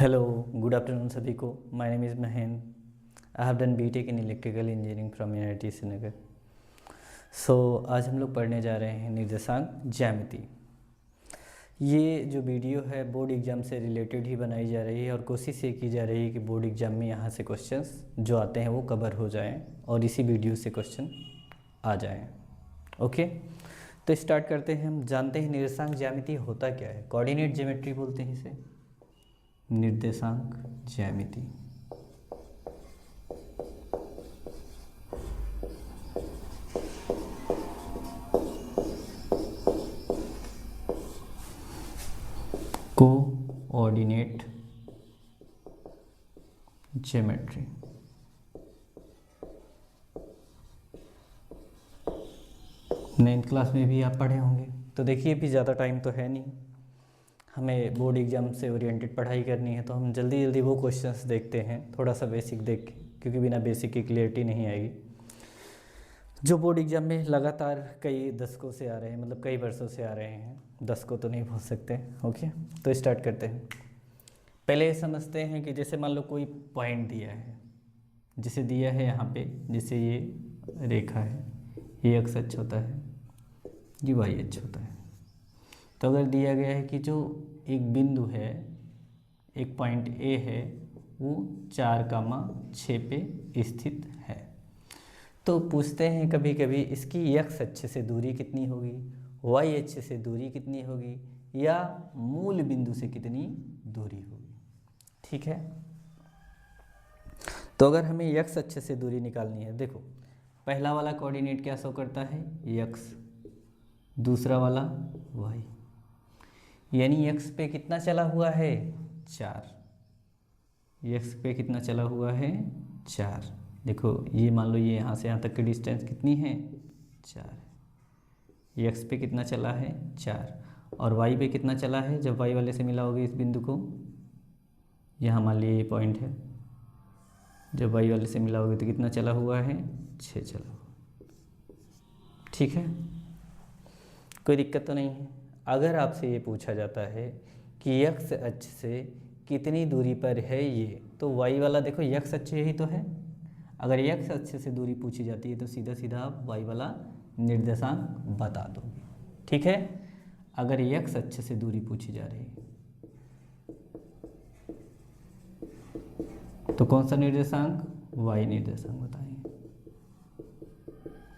Hello, good afternoon सभी को। My name is Mahendra. I have done BTech in electrical engineering from university Srinagar. आज हम लोग पढ़ने जा रहे हैं निर्देशांक ज्यामिति। ये जो वीडियो है बोर्ड एग्ज़ाम से रिलेटेड ही बनाई जा रही है और कोशिश ये की जा रही है कि बोर्ड एग्ज़ाम में यहाँ से क्वेश्चंस जो आते हैं वो कवर हो जाएं और इसी वीडियो से क्वेश्चन आ जाएं। ओके, तो स्टार्ट करते हैं। हम जानते हैं निर्देशांक ज्यामिति होता क्या है। कोऑर्डिनेट ज्योमेट्री बोलते हैं इसे, निर्देशांक ज्यामिति। Coordinate geometry. नाइन्थ क्लास में भी आप पढ़े होंगे। तो देखिए, भी ज़्यादा टाइम तो है नहीं, हमें बोर्ड एग्ज़ाम से ओरिएंटेड पढ़ाई करनी है, तो हम जल्दी जल्दी वो क्वेश्चंस देखते हैं, थोड़ा सा बेसिक देख के, क्योंकि बिना बेसिक की क्लियरिटी नहीं आएगी। जो बोर्ड एग्ज़ाम में लगातार कई दशकों से आ रहे हैं, मतलब कई वर्षों से आ रहे हैं, दशकों तो नहीं बोल सकते। ओके, तो स्टार्ट करते हैं। पहले समझते हैं कि जैसे मान लो कोई पॉइंट दिया है, जिसे दिया है यहाँ पे, जैसे ये रेखा है, ये एक्स अक्ष होता है, ये वाई अक्ष होता है। तो अगर दिया गया है कि जो एक बिंदु है, एक पॉइंट ए है, वो 4,6 पे स्थित है, तो पूछते हैं कभी कभी इसकी एक्स अक्ष से दूरी कितनी होगी, वाई अक्ष से दूरी कितनी होगी, या मूल बिंदु से कितनी दूरी होगी। ठीक है, तो अगर हमें एक्स अक्ष से दूरी निकालनी है, देखो पहला वाला कोऑर्डिनेट क्या शो करता है, एक्स, दूसरा वाला वाई, यानी एक्स पे कितना चला हुआ है, 4। एक्स पे कितना चला हुआ है, 4। देखो ये मान लो ये यहाँ से यहाँ तक की डिस्टेंस कितनी है, 4। एक्स पे कितना चला है, 4। और वाई पे कितना चला है, जब वाई वाले से मिला होगा इस बिंदु को, यहाँ मान लीजिए ये पॉइंट है, जब वाई वाले से मिला होगा तो कितना चला हुआ है, 6 चला हुआ। ठीक है, कोई दिक्कत तो नहीं है। अगर आपसे ये पूछा जाता है कि एक्स अक्ष से कितनी दूरी पर है ये, तो वाई वाला देखो एक्स अक्ष यही तो है। अगर एक्स अक्ष से दूरी पूछी जाती है तो सीधा सीधा आप वाई वाला निर्देशांक बता दोगे। ठीक है, अगर एक्स अक्ष से दूरी पूछी जा रही है तो कौन सा निर्देशांक, वाई निर्देशांक बताएंगे।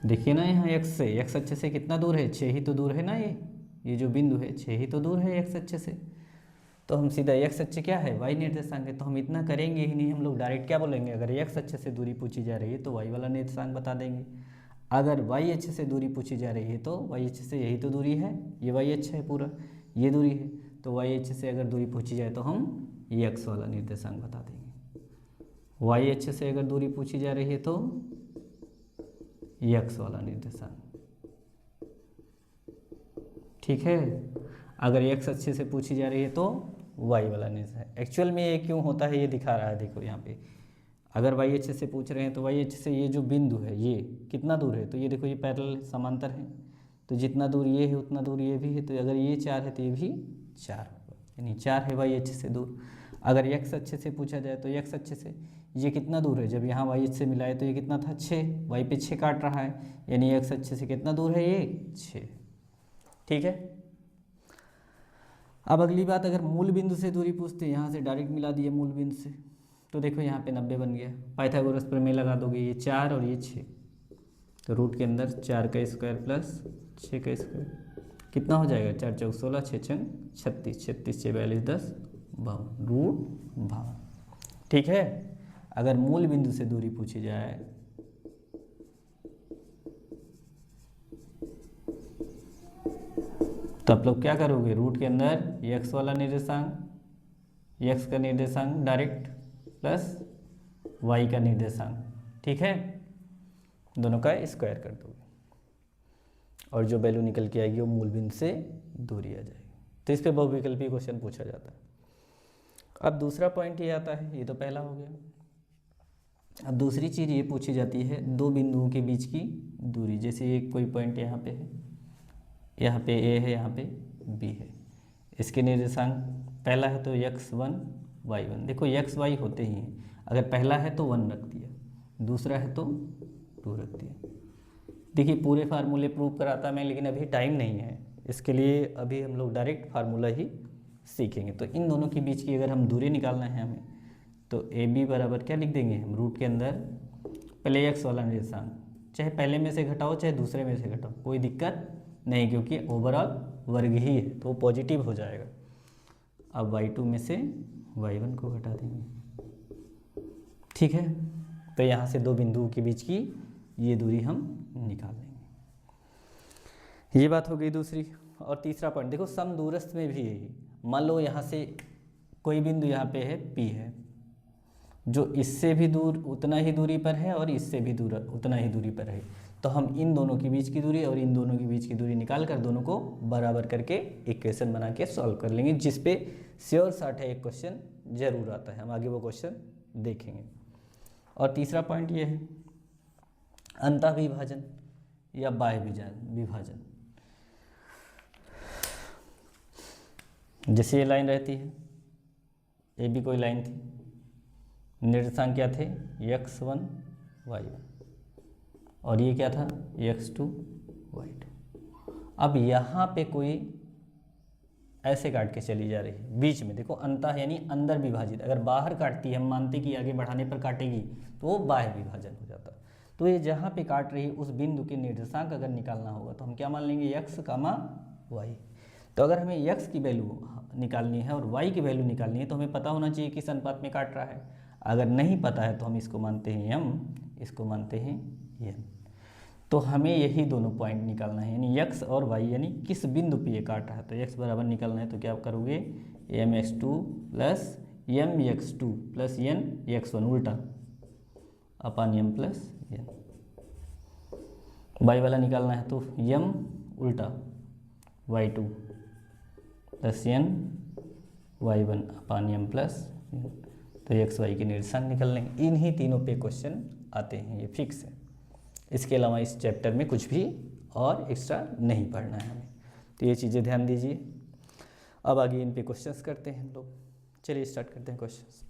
देखिए ना, यहाँ एक्स अक्ष से कितना दूर है, 6 ही तो दूर है ना, ये जो बिंदु है 6 ही तो दूर है एक्स अक्ष से। तो हम सीधा एक्स अक्ष क्या है, वाई निर्देशांक है, तो हम इतना करेंगे ही नहीं, हम लोग डायरेक्ट क्या बोलेंगे, अगर एक्स अक्ष से दूरी पूछी जा रही है तो वाई वाला निर्देशांक बता देंगे। अगर वाई अक्ष से दूरी पूछी जा रही है तो वाई अक्ष से यही तो दूरी है, ये वाई अक्ष है पूरा, ये दूरी है, तो वाई अक्ष से अगर दूरी पूछी जाए तो हम ये एक्स वाला निर्देशांक बता देंगे। वाई अक्ष से अगर दूरी पूछी जा रही है तो एक्स वाला निर्देशांक। ठीक है, अगर एक्स अक्ष से पूछी जा रही है तो वाई वाला निर्देशांक। एक्चुअल में ये क्यों होता है ये दिखा रहा है, देखो यहाँ पे अगर वाई अक्ष से पूछ रहे हैं तो वाई अक्ष से ये जो बिंदु है ये कितना दूर है, तो ये देखो ये पैरेलल समांतर है, तो जितना दूर ये है उतना दूर ये भी है, तो अगर ये 4 है तो ये भी 4 होगा, यानी 4 है वाई अक्ष से दूर। अगर एक्स अक्ष से पूछा जाए तो एक्स अक्ष से ये कितना दूर है, जब यहाँ वाई अक्ष से मिला है तो ये कितना था, 6, वाई पे 6 काट रहा है, यानी एक्स अक्ष से कितना दूर है, ये 6। ठीक है, अब अगली बात, अगर मूल बिंदु से दूरी पूछते हैं, यहाँ से डायरेक्ट मिला दिए मूल बिंदु से, तो देखो यहाँ पे 90 बन गया, पाइथागोरस प्रमेय लगा दोगे, ये 4 और ये 6, तो रूट के अंदर 4 का स्क्वायर प्लस 6 का स्क्वायर कितना हो जाएगा, 4 चौक 16, 6 छंग 36, 36 6 42 10 52, रूट 52। ठीक है, अगर मूल बिंदु से दूरी पूछी जाए तो आप लोग क्या करोगे, रूट के अंदर एक्स वाला निर्देशांक, एक्स का निर्देशांक डायरेक्ट प्लस वाई का निर्देशांक, ठीक है, दोनों का स्क्वायर कर दोगे और जो वैल्यू निकल के आएगी वो मूल बिंदु से दूरी आ जाएगी। तो इस पे बहुविकल्पी क्वेश्चन पूछा जाता है। अब दूसरा पॉइंट ये आता है, ये तो पहला हो गया। अब दूसरी चीज़ ये पूछी जाती है दो बिंदुओं के बीच की दूरी, जैसे एक कोई पॉइंट यहाँ पे है, यहाँ पे ए है, यहाँ पे बी है, इसके निर्देशांक पहला है तो x1 y1। देखो x y होते ही हैं, अगर पहला है तो 1 रख दिया, दूसरा है तो 2 रख दिया। देखिए पूरे फार्मूले प्रूव कराता मैं, लेकिन अभी टाइम नहीं है इसके लिए, अभी हम लोग डायरेक्ट फार्मूला ही सीखेंगे। तो इन दोनों के बीच की अगर हम दूरी निकालना है हमें, तो ए बी बराबर क्या लिख देंगे हम, रूट के अंदर पहले x वाला निर्देशांक, चाहे पहले में से घटाओ चाहे दूसरे में से घटाओ, कोई दिक्कत नहीं, क्योंकि ओवरऑल वर्ग ही है तो वो पॉजिटिव हो जाएगा। अब y2 में से y1 को घटा देंगे, ठीक है। तो यहाँ से दो बिंदुओं के बीच की ये दूरी हम निकाल लेंगे। ये बात हो गई दूसरी। और तीसरा पॉइंट देखो, समदूरस्थ में भी यही, मान लो यहाँ से कोई बिंदु यहाँ पे है P है, जो इससे भी दूर उतना ही दूरी पर है और इससे भी दूर उतना ही दूरी पर है, तो हम इन दोनों के बीच की दूरी और इन दोनों के बीच की दूरी निकाल कर दोनों को बराबर करके इक्वेशन बना के सॉल्व कर लेंगे, जिस पे श्योर शॉर्ट है एक क्वेश्चन जरूर आता है, हम आगे वो क्वेश्चन देखेंगे। और तीसरा पॉइंट ये है अंतःविभाजन या बाह्य विभाजन। जैसे ये लाइन रहती है, ए बी कोई लाइन थी, निर्देशांक क्या थे, x1 y1, और ये क्या था x2 y2। अब यहाँ पे कोई ऐसे काट के चली जा रही है, बीच में देखो अंतः यानी अंदर विभाजित, अगर बाहर काटती है, हम मानते कि आगे बढ़ाने पर काटेगी तो वो बाह्य विभाजन हो जाता। तो ये जहाँ पे काट रही है उस बिंदु के निर्देशांक अगर निकालना होगा तो हम क्या मान लेंगे, x, y। तो अगर हमें x की वैल्यू निकालनी है और y की वैल्यू निकालनी है तो हमें पता होना चाहिए किस अनुपात में काट रहा है। अगर नहीं पता है तो हम इसको मानते हैं m, इसको मानते हैं n। तो हमें यही दोनों पॉइंट निकालना है, यानी x और y, यानी किस बिंदु पे ये काट रहा है। तो x बराबर निकालना है तो क्या करोगे, mx2 plus mx2 plus nx1 उल्टा अपान m प्लस n। y वाला निकालना है तो m उल्टा y2 प्लस n y1 अपान m प्लस n। तो x y के निर्देशांक निकल लेंगे। इन्हीं तीनों पे क्वेश्चन आते हैं, ये फिक्स है। इसके अलावा इस चैप्टर में कुछ भी और एक्स्ट्रा नहीं पढ़ना है हमें, तो ये चीज़ें ध्यान दीजिए। अब आगे इन पे क्वेश्चंस करते हैं हम लोग। चलिए स्टार्ट करते हैं क्वेश्चंस।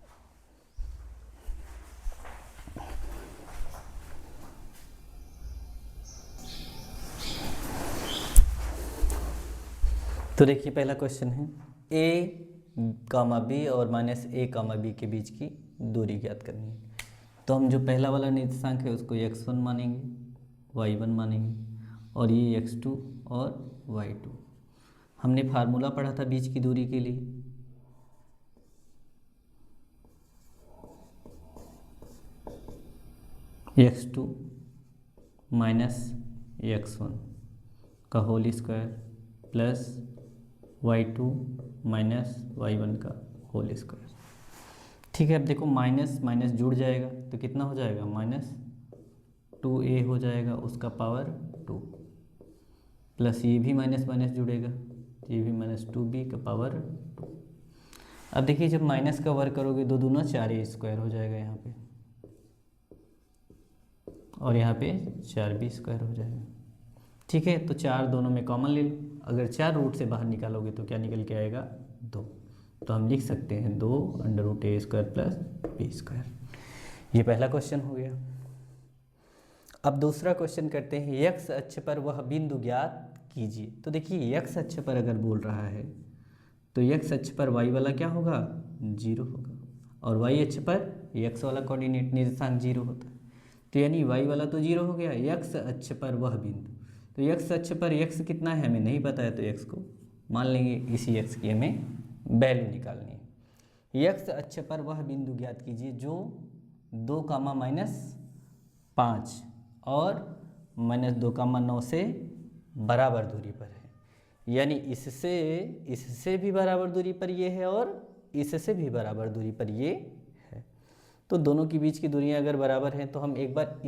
तो देखिए पहला क्वेश्चन है, a, b और -a, b के बीच की दूरी ज्ञात करनी है। तो हम जो पहला वाला निर्देशांक है उसको x1 मानेंगे, y1 मानेंगे, और ये x2 और y2। हमने फार्मूला पढ़ा था बीच की दूरी के लिए, x2 माइनस x1 का whole square plus y2 minus y1 का होल स्क्वायर। ठीक है, अब देखो माइनस माइनस जुड़ जाएगा तो कितना हो जाएगा, -2a हो जाएगा, उसका पावर 2, प्लस ये भी माइनस माइनस जुड़ेगा, ये भी -2b का पावर 2। अब देखिए जब माइनस का वर्ग करोगे 2 दूना 4a स्क्वायर हो जाएगा यहाँ पे, और यहाँ पे 4b स्क्वायर हो जाएगा। ठीक है, तो 4 दोनों में कॉमन ले लो, अगर 4 रूट से बाहर निकालोगे तो क्या निकल के आएगा, 2। तो हम लिख सकते हैं 2 √a square plus b square. ये पहला क्वेश्चन हो गया। अब दूसरा क्वेश्चन करते हैं, x अक्ष पर वह बिंदु ज्ञात कीजिए। तो देखिए x अक्ष पर अगर बोल रहा है तो x अक्ष पर y वाला क्या होगा, 0 होगा, और y अक्ष पर x वाला कोऑर्डिनेट निर्देशांक 0 होता है। तो यानी y वाला तो 0 हो गया, x अक्ष पर वह बिंदु, तो x अक्ष पर x कितना है हमें नहीं पता है, तो x को मान लेंगे, इसी x की हमें वैल्यू निकालनी है। x अक्ष पर वह बिंदु ज्ञात कीजिए जो 2, -5 और -2, 9 से बराबर दूरी पर है। यानी इससे भी बराबर दूरी पर ये है और इससे भी बराबर दूरी पर ये है। तो दोनों के बीच की दूरियां अगर बराबर हैं तो हम एक बार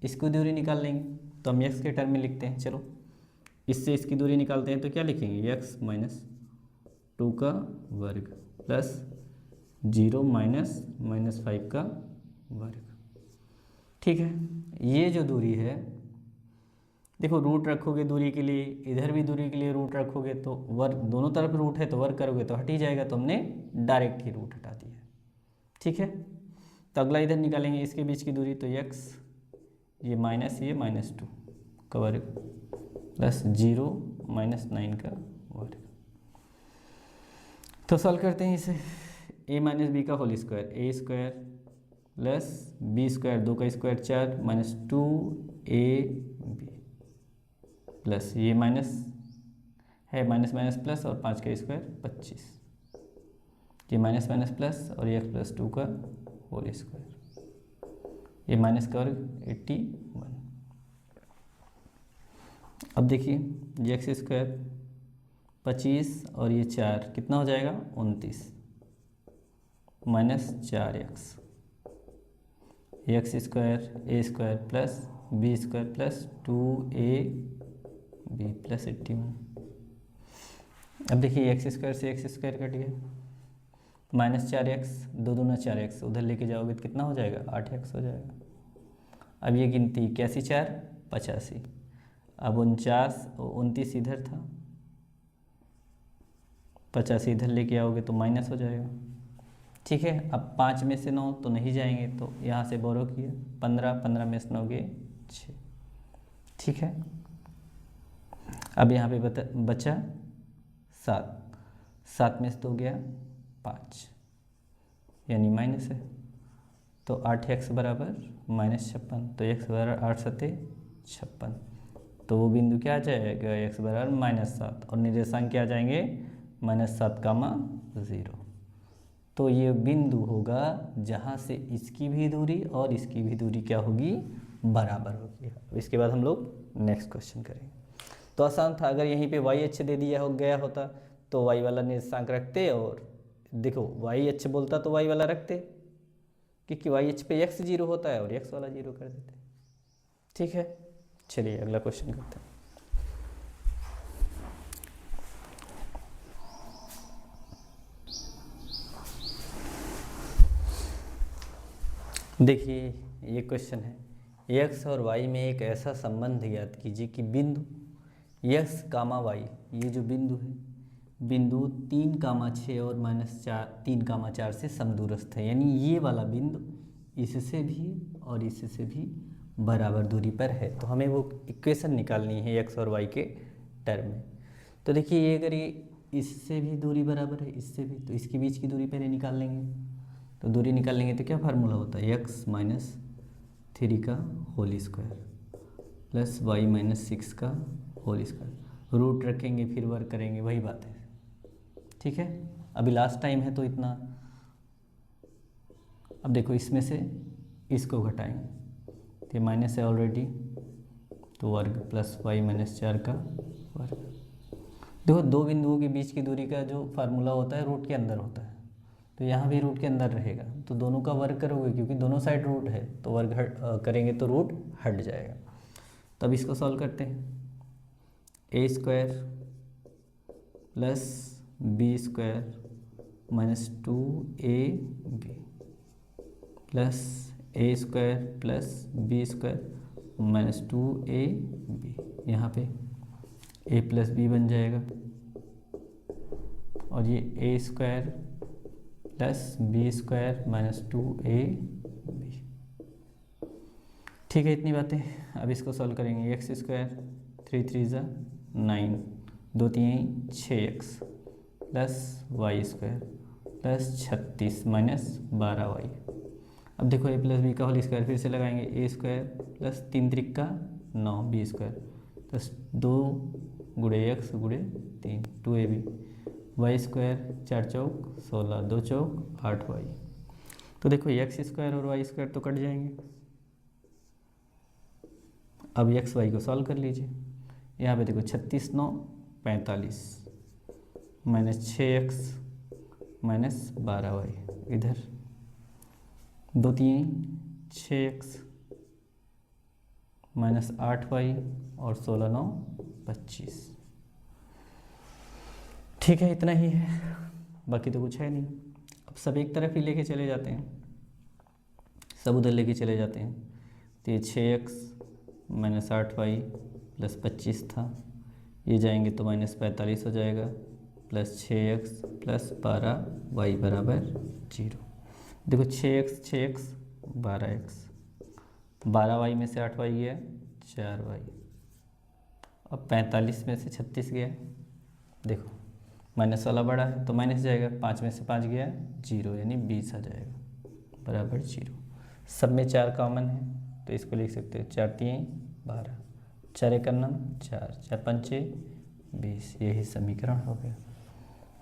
इसकी दूरी निकाल लेंगे। तो हम x के टर्म में लिखते हैं, चलो इससे इसकी दूरी निकालते हैं, तो क्या लिखेंगे, x -2 का वर्ग प्लस 0 -5 का वर्ग। ठीक है, ये जो दूरी है देखो रूट रखोगे दूरी के लिए, इधर भी दूरी के लिए रूट रखोगे तो वर्ग दोनों तरफ रूट है तो वर्ग करोगे तो हट ही जाएगा, तो हमने डायरेक्ट ही रूट हटा दिया। ठीक है, तो अगला इधर निकालेंगे इसके बीच की दूरी, तो x ये माइनस -2 का वर्ग प्लस 0 -9 का वर्ग। तो सॉल्व करते हैं इसे, a माइनस बी का होल स्क्वायर, ए स्क्वायर प्लस बी स्क्वायर 2 का स्क्वायर 4 -2ab प्लस ये माइनस है माइनस माइनस प्लस और 5 का स्क्वायर 25, ये माइनस माइनस प्लस और ये x+2 का होल स्क्वायर, ये माइनस का वर्ग 81। अब देखिए ये x² 25 और ये 4 कितना हो जाएगा 29 -4x, x² a² plus b² plus 2ab plus 81। अब देखिए x² से x² कट गया, -4x 2 दूना 4x, उधर लेके जाओगे तो कितना हो जाएगा 8x हो जाएगा। अब ये गिनती 81 4 85, अब 29 इधर था, 85 इधर लेके आओगे तो माइनस हो जाएगा। ठीक है, अब 5 में से 9 तो नहीं जाएंगे तो यहाँ से बोरो किया 15 में से 9 गए 6। ठीक है, अब यहाँ पे बचा 7 में से 2 गया 5 यानी माइनस है, तो 8x बराबर -56, तो x बराबर 8 7 56, तो वो बिंदु क्या आ जाएगा x बराबर -7 और निर्देशांक क्या आ जाएंगे -7, 0। तो ये बिंदु होगा जहाँ से इसकी भी दूरी और इसकी भी दूरी क्या होगी बराबर होगी। अब इसके बाद हम लोग नेक्स्ट क्वेश्चन करेंगे। तो आसान था, अगर यहीं पे y अक्ष दे दिया हो गया होता तो y वाला निर्देशांक रखते और देखो y अक्ष बोलता तो y वाला रखते, क्योंकि y अक्ष पे x 0 होता है और x वाला 0 कर देते। ठीक है, चलिए अगला क्वेश्चन करते हैं। देखिए ये क्वेश्चन है, x और y में एक ऐसा संबंध ज्ञात कीजिए कि बिंदु x, y, ये जो बिंदु है बिंदु 3, 6 और -3, 4 से समदूरस्थ है, यानी ये वाला बिंदु इससे भी और इससे भी बराबर दूरी पर है। तो हमें वो इक्वेशन निकालनी है x और y के टर्म में। तो देखिए ये अगर ये इससे भी दूरी बराबर है, इससे भी, तो इसके बीच की दूरी पहले निकाल लेंगे। तो दूरी निकाल लेंगे तो क्या फार्मूला होता है x - 3 का होल स्क्वायर प्लस y - 6 का होल स्क्वायर, रूट रखेंगे फिर वर्क करेंगे, वही बात है। ठीक है, अभी लास्ट टाइम है तो इतना। अब देखो इसमें से इसको घटाएंगे तो ये माइनस है ऑलरेडी, तो वर्ग प्लस y - 4 का वर्ग। देखो दो बिंदुओं के बीच की दूरी का जो फार्मूला होता है रूट के अंदर होता है, तो यहाँ भी रूट के अंदर रहेगा, तो दोनों का वर्ग करोगे क्योंकि दोनों साइड रूट है तो वर्ग करेंगे तो रूट हट जाएगा। तब इसको सॉल्व करते हैं, a² plus b² -2ab plus a² plus b² -2ab, यहाँ पे a प्लस b बन जाएगा और ये a² प्लस b² -2ab। ठीक है, इतनी बातें। अब इसको सॉल्व करेंगे, x² 3 3 ज़ा 9, 2 3 6x plus y² plus 36 -12y। अब देखो a प्लस बी का होल स्क्वायर फिर से लगाएंगे, a² प्लस 3 3 का 9 b² plus 2 × x × 3 2ab, y² 4 चौक 16, 2 चौक 8y। तो देखो x² और y² तो कट जाएंगे। अब x y को सॉल्व कर लीजिए, यहाँ पे देखो 36 9 45 -6x -12y, इधर 2 3 6x -8y और 16 9 25। ठीक है, इतना ही है, बाकी तो कुछ है नहीं। अब सब एक तरफ ही लेके चले जाते हैं, सब उधर लेके चले जाते हैं, तो ये 6x -8y प्लस 25 था, ये जाएंगे तो -45 हो जाएगा, प्लस 6x प्लस 12y बराबर 0। देखो 6x 12x, 12y में से 8y गया 4y, अब 45 में से 36 गया, देखो माइनस वाला बड़ा है तो माइनस जाएगा, 5 में से 5 गया 0, यानी 20 आ जाएगा बराबर 0। सब में 4 कॉमन है तो इसको लिख सकते हो 4 3 12, 4 1 9 4, 4 5 20, यही समीकरण हो गया।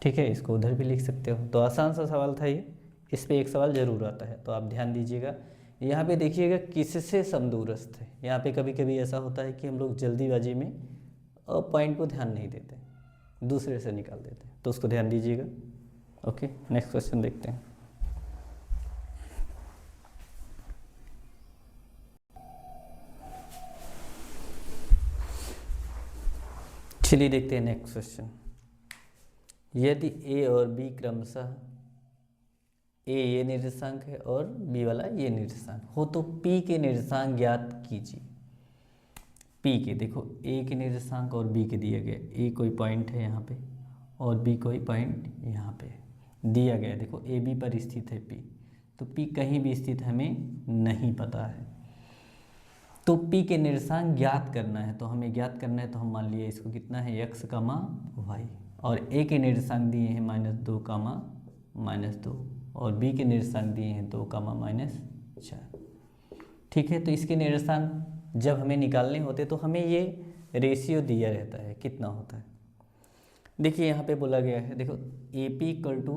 ठीक है, इसको उधर भी लिख सकते हो। तो आसान सा सवाल था ये, इस पे एक सवाल जरूर आता है तो आप ध्यान दीजिएगा। यहाँ पे देखिएगा किससे समदूरस्थ है। यहाँ पे कभी कभी ऐसा होता है कि हम लोग जल्दीबाजी में पॉइंट को ध्यान नहीं देते, दूसरे से निकाल देते हैं, तो उसको ध्यान दीजिएगा। ओके, नेक्स्ट क्वेश्चन देखते हैं। चलिए देखते हैं नेक्स्ट क्वेश्चन। यदि ए और बी क्रमशः ए ये निर्देशांक है और बी वाला ये निर्देशांक हो तो पी के निर्देशांक ज्ञात कीजिए। पी के देखो ए के निर्देशांक और बी के दिए गए, ए कोई पॉइंट है यहाँ पे और बी कोई पॉइंट यहाँ पे दिया गया। देखो ए बी पर स्थित है पी, तो पी कहीं भी स्थित हमें नहीं पता है, तो पी के निर्देशांक ज्ञात करना है। तो हमें ज्ञात करना है तो हम मान लिए इसको कितना है x, y, और ए के निर्देशांक दिए हैं -2, -2, और बी के निर्देशांक दिए हैं 2, -4। ठीक है, तो इसके निर्देशांक जब हमें निकालने होते तो हमें ये रेशियो दिया रहता है, कितना होता है। देखिए यहाँ पे बोला गया है, देखो A P equal to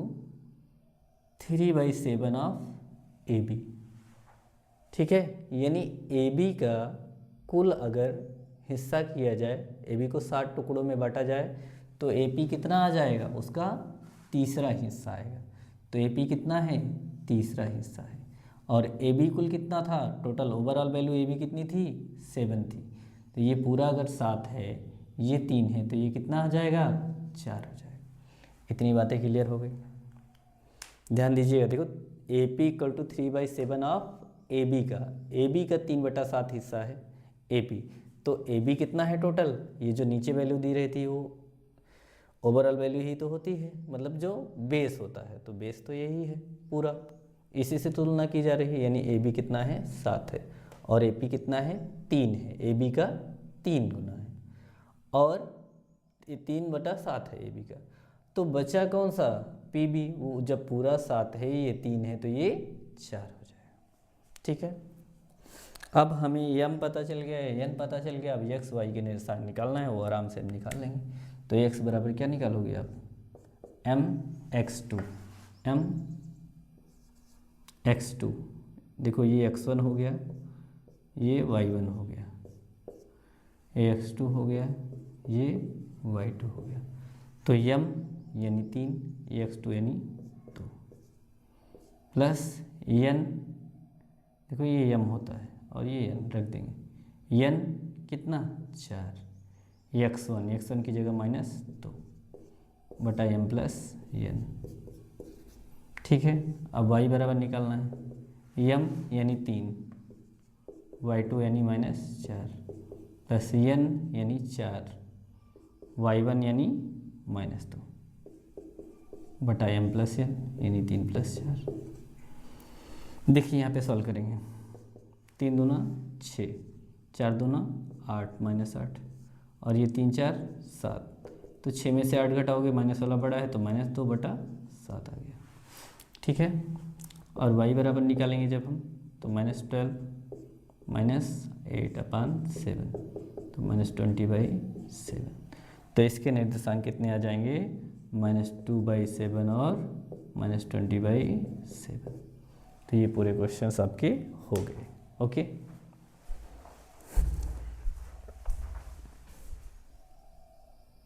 3/7 of A B. ठीक है, यानी ए बी का कुल अगर हिस्सा किया जाए, ए बी को 60 टुकड़ों में बांटा जाए तो ए पी कितना आ जाएगा, उसका तीसरा हिस्सा आएगा। तो ए पी कितना है, तीसरा हिस्सा है। और ए बी कुल कितना था, total overall value A B कितनी थी, 7 थी। तो ये पूरा अगर 7 है, ये 3 है, तो ये कितना आ जाएगा, 4 हो जाएगा। इतनी बातें क्लियर हो गई। ध्यान दीजिएगा, देखो A P equal to 3/7 of A B का 3/7 हिस्सा है ए पी। तो ए बी कितना है टोटल, ये जो नीचे वैल्यू दी रही थी वो ओवरऑल वैल्यू ही तो होती है, मतलब जो बेस होता है, तो बेस तो यही है पूरा, इसी से तुलना की जा रही है। यानी ए बी कितना है, 7 है, और ए पी कितना है, 3 है। ए बी का 3 गुना है और ये 3/7 है ए बी का। तो बचा कौन सा, पी बी, वो जब पूरा 7 है, ये 3 है, तो ये 4 हो जाएगा। ठीक है, अब हमें यम पता चल गया है, एन पता चल गया। अब एक्स वाई के निर्देशांक निकालना है, वो आराम से हम निकाल लेंगे। तो एक्स बराबर क्या निकालोगे आप, mx2, mx2। देखो ये x1 हो गया, ये y1 हो गया, ये x2 हो गया, ये y2 हो गया। तो m यानी 3, ये x2 यानी 2, प्लस n, देखो ये m होता है और ये n रख देंगे, n कितना 4, ये x1 की जगह -2 बटा m प्लस n। ठीक है, अब y बराबर निकालना है, m यानी 3, y2 यानी -4, प्लस n यानी 4, y1 यानी -2 बटा m प्लस n यानी 3 + 4। देखिए यहाँ पे सॉल्व करेंगे, 3 दूना 6, 4 दूना 8, -8, और ये 3 4 7, तो 6 में से 8 घटाओगे, माइनस वाला बड़ा है तो -2 बटा 7 आ गया। ठीक है, और y बराबर निकालेंगे जब हम, तो -12 -8/7, तो -20/7। तो इसके निर्देशांक कितने आ जाएंगे, -2/7 और -20/7। तो ये पूरे क्वेश्चंस आपके हो गए। ओके।